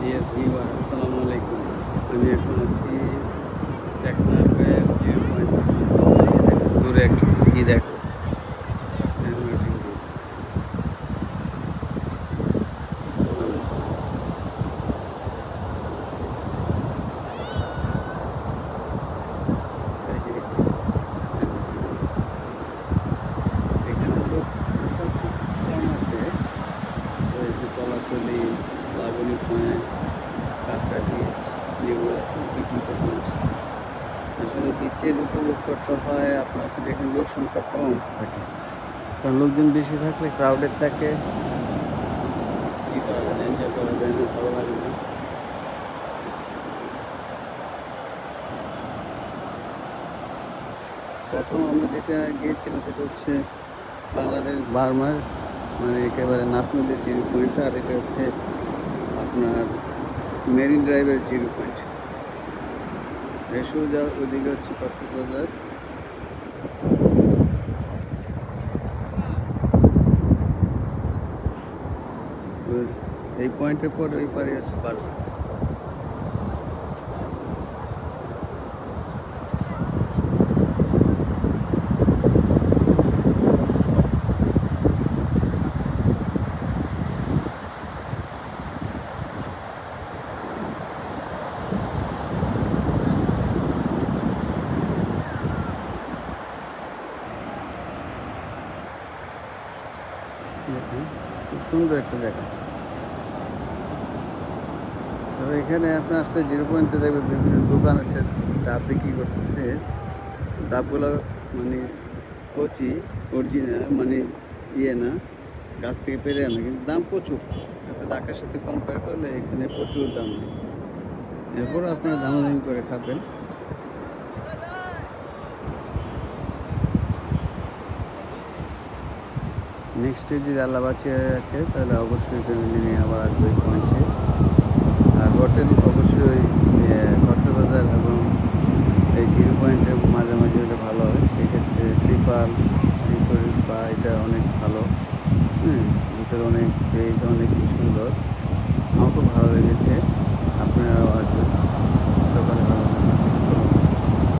Dear viewer আসসালামু আলাইকুম। আমি এখন আছি টেকনাফের জিরো পয়েন্ট। দূরে একটু কি দেখা যাচ্ছে, সেন্ট মার্টিন দ্বীপ। এখানে লোক খুব কম আসে। ওই যে কলাতলি, লাবণী পয়েন্ট, কাঁকড়া বিচ, এগুলো আছে পিকনিক করতে আসে। আসলে বিচের উপভোগ করতে হয় আপনার হচ্ছে এখানে লোক সংখ্যা কম থাকে, কারণ লোকজন বেশি থাকলে ক্রাউডেড থাকে, কি করা যায় না, এনজয় করা যায় না, ভালো লাগে না। প্রথম আমরা যেটা গিয়েছিলাম সেটা হচ্ছে বাংলাদেশ বার্মার, মানে একেবারে নাফ নদীর জিরো পয়েন্ট, আর এটা হচ্ছে আপনার মেরিন ড্রাইভের জিরো পয়েন্ট। এই সোজা ওইদিকে হচ্ছে কক্সবাজার। এই পয়েন্টের পর ওই পারে আছে বার্মা। খুব সুন্দর একটা জায়গা। তবে এখানে আপনার আসলে জিরো পয়েন্টে দেখবেন বিভিন্ন দোকান আছে, ডাব বিক্রি করতেছে। ডাবগুলো মানে কচি, অরিজিনাল, মানে ইয়ে না, গাছ থেকে পেরে আনা, কিন্তু দাম প্রচুর। ঢাকার সাথে কম্পেয়ার করলে এখানে প্রচুর দাম নেই। এরপর আপনারা দামাদামি করে খাবেন। নেক্সটে যদি আল্লাহ বাঁচিয়ে রাখে তাহলে অবশ্যই ফ্যামিলি নিয়ে আবার আসবে এই পয়েন্টে। আর হোটেল অবশ্যই কক্সবাজার এবং এই জিরো পয়েন্টের মাঝামাঝি হলে ভালো হয়। সেক্ষেত্রে সিপাল রিসোর্ট স্পা এটা অনেক ভালো। ভিতরে অনেক স্পেস, অনেক সুন্দর। আমার খুব ভালো লেগেছে, আপনারাও আসবেন।